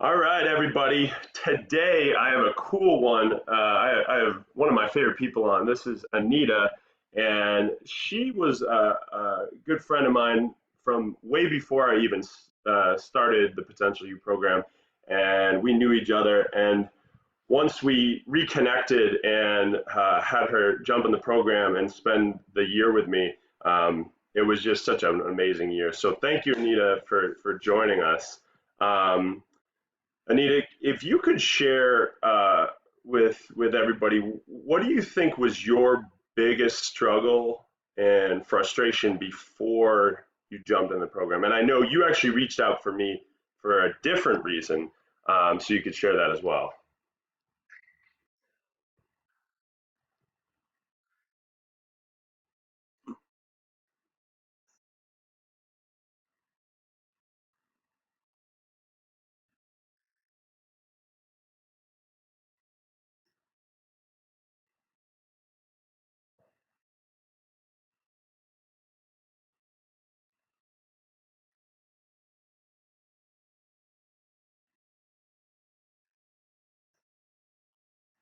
All right, everybody. Today I have a cool one. I have one of my favorite people on. This is Anita, and she was a good friend of mine from way before I even started the Potential U program, and we knew each other. And once we reconnected and had her jump in the program and spend the year with me, it was just such an amazing year. So thank you, Anita, for joining us. Um, Anita, if you could share with everybody, what do you think was your biggest struggle and frustration before you jumped in the program? And I know you actually reached out for me for a different reason, so you could share that as well.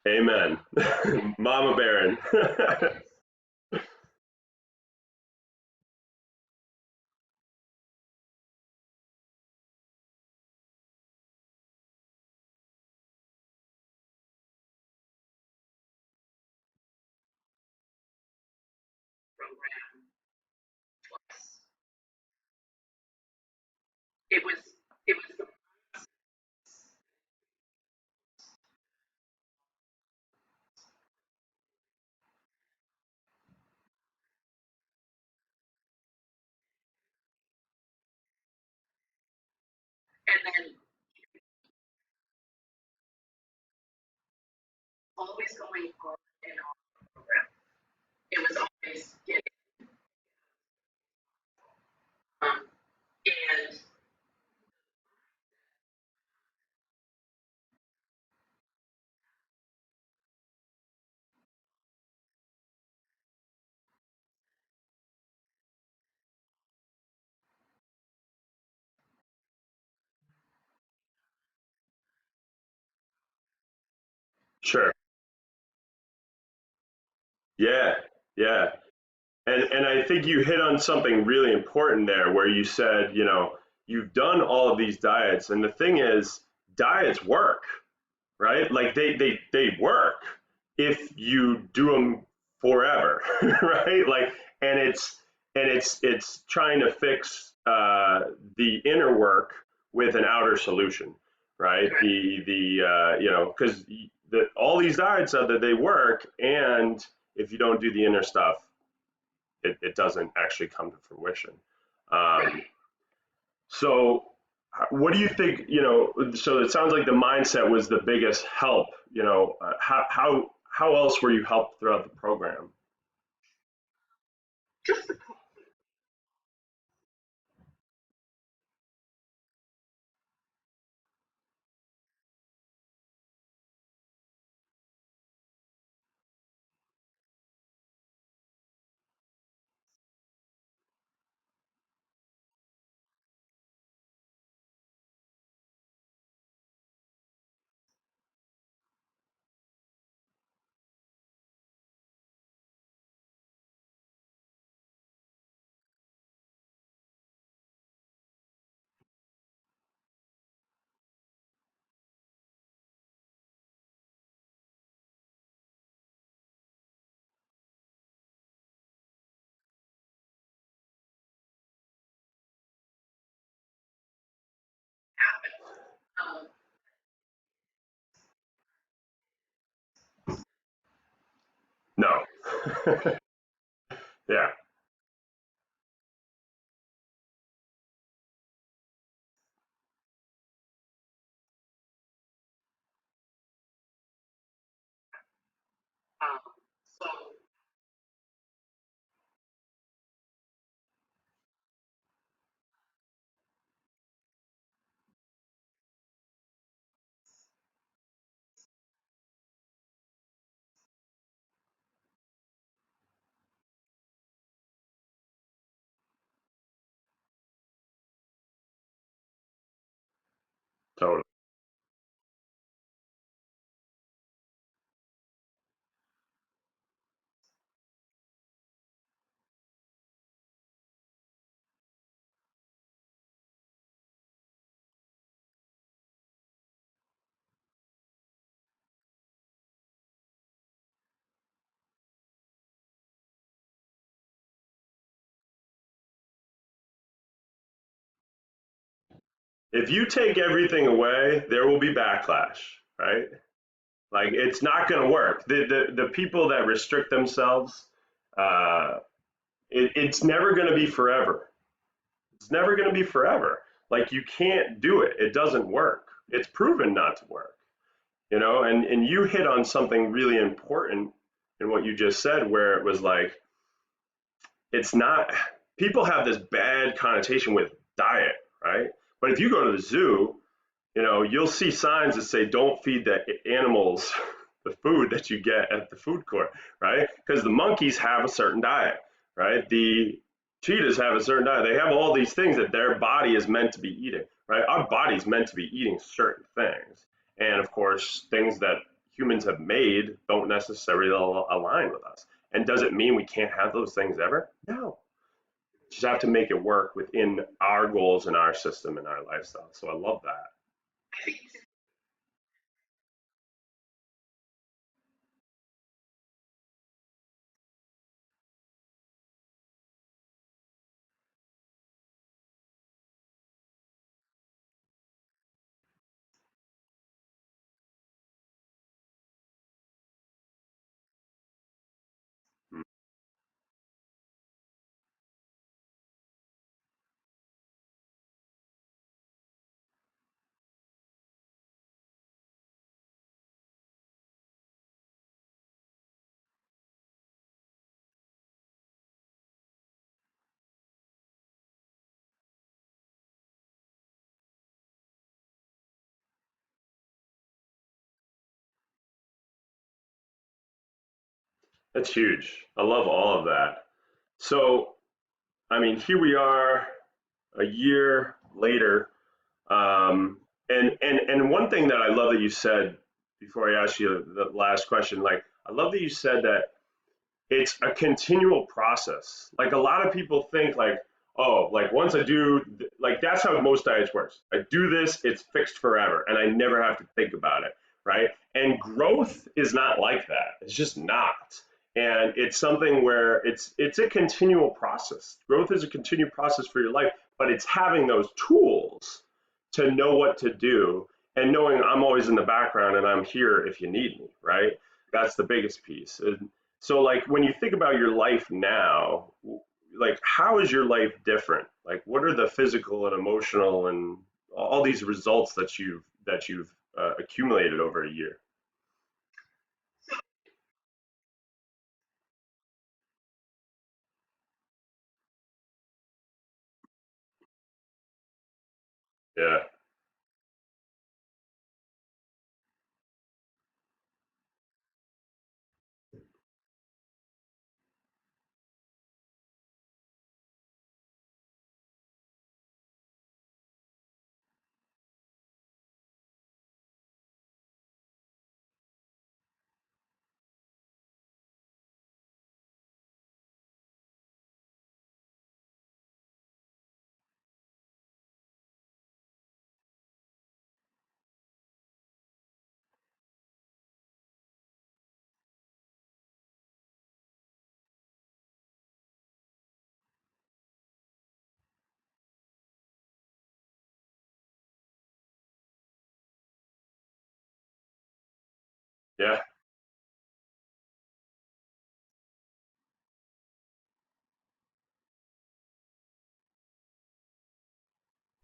Amen. Mama Baron. Sure. Yeah. Yeah. And I think you hit on something really important there where you said, you've done all of these diets, and the thing is, diets work, right? Like they work if you do them forever, right? Like, and it's trying to fix the inner work with an outer solution, right? Because all these diets said that they work, and if you don't do the inner stuff, it doesn't actually come to fruition. Um, so what do you think, so it sounds like the mindset was the biggest help, how else were you helped throughout the program? No. Yeah, totally. If you take everything away, there will be backlash, right? Like it's not going to work. The people that restrict themselves, uh, it's never going to be forever. It's never going to be forever. Like you can't do it. It doesn't work. It's proven not to work. And you hit on something really important in what you just said, where it was like it's not. People have this bad connotation with diet, right? But if you go to the zoo, you'll see signs that say don't feed the animals the food that you get at the food court, right? Because the monkeys have a certain diet, right? The cheetahs have a certain diet. They have all these things that their body is meant to be eating, right? Our body's meant to be eating certain things. And of course, things that humans have made don't necessarily align with us. And does it mean we can't have those things ever? No. Just have to make it work within our goals and our system and our lifestyle. So I love that. That's huge. I love all of that. So, I mean, here we are a year later. And one thing that I love that you said before I ask you the last question, like, I love that you said that it's a continual process. Like a lot of people think like, oh, like once I do, like that's how most diets works. I do this, it's fixed forever, and I never have to think about it, right? And growth is not like that. It's just not. And it's something where it's a continual process. Growth is a continual process for your life, but it's having those tools to know what to do and knowing I'm always in the background and I'm here if you need me, right? That's the biggest piece. So, like, when you think about your life now, like, how is your life different? Like, what are the physical and emotional and all these results that you've accumulated over a year? Yeah, yeah,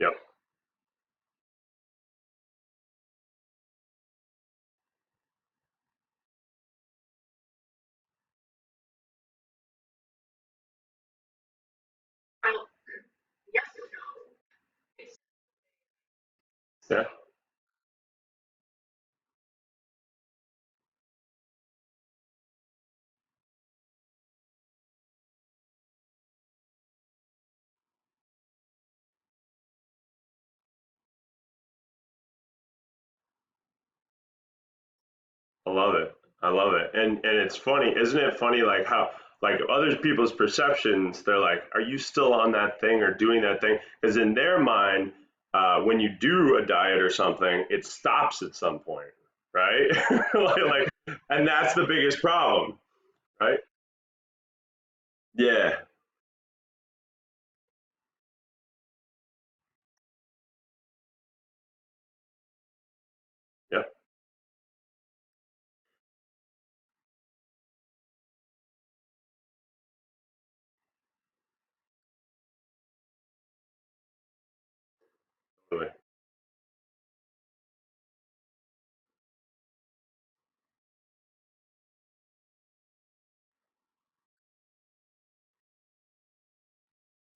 yeah. Yeah. I love it. I love it. And it's funny, isn't it funny like how like other people's perceptions, they're like, are you still on that thing or doing that thing? Because in their mind, when you do a diet or something, it stops at some point, right? And that's the biggest problem, right? Yeah,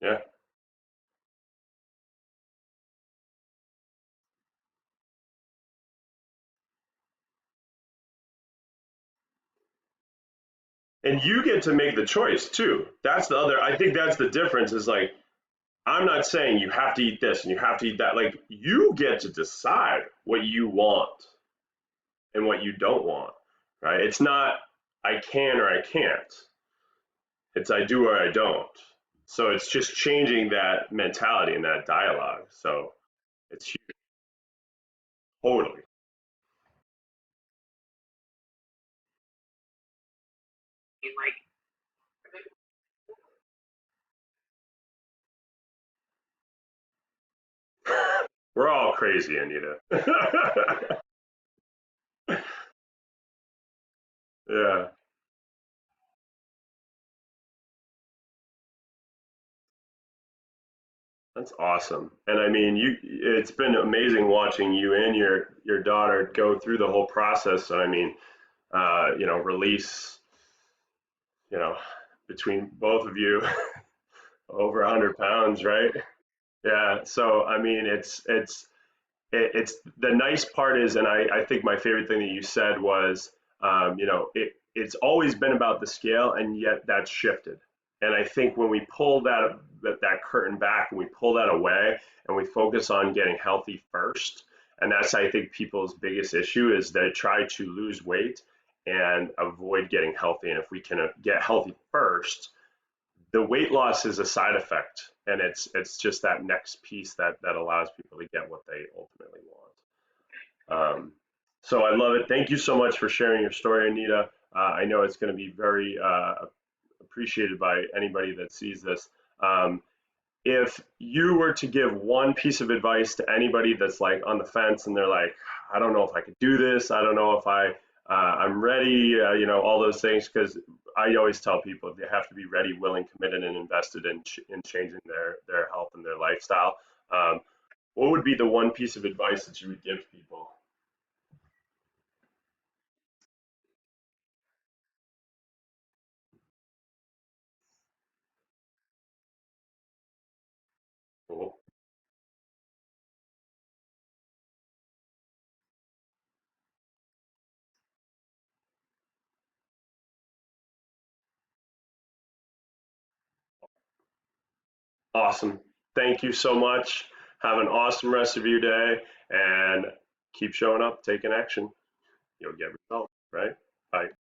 Yeah. And you get to make the choice too. That's the other, I think that's the difference is like, I'm not saying you have to eat this and you have to eat that. Like, you get to decide what you want and what you don't want, right? It's not I can or I can't. It's I do or I don't. So it's just changing that mentality and that dialogue. So it's huge. Totally. We're all crazy, Anita. Yeah, that's awesome. And I mean, it's been amazing watching you and your daughter go through the whole process. And I mean, release, you know, between both of you over 100 pounds, right? Yeah. So I mean, it's the nice part is, and I think my favorite thing that you said was, it's always been about the scale, and yet that's shifted. And I think when we pull that curtain back and we pull that away and we focus on getting healthy first, and that's I think people's biggest issue is they try to lose weight and avoid getting healthy. And if we can get healthy first, the weight loss is a side effect, and it's just that next piece that allows people to get what they ultimately want. So I love it. Thank you so much for sharing your story, Anita. I know it's going to be very appreciated by anybody that sees this. Um, if you were to give one piece of advice to anybody that's like on the fence and they're like, I don't know if I could do this, I don't know if I'm ready, all those things, because I always tell people they have to be ready, willing, committed, and invested in changing their health and their lifestyle. Um, what would be the one piece of advice that you would give people? Cool. Awesome. Thank you so much. Have an awesome rest of your day and keep showing up, taking action. You'll get results, right? Bye.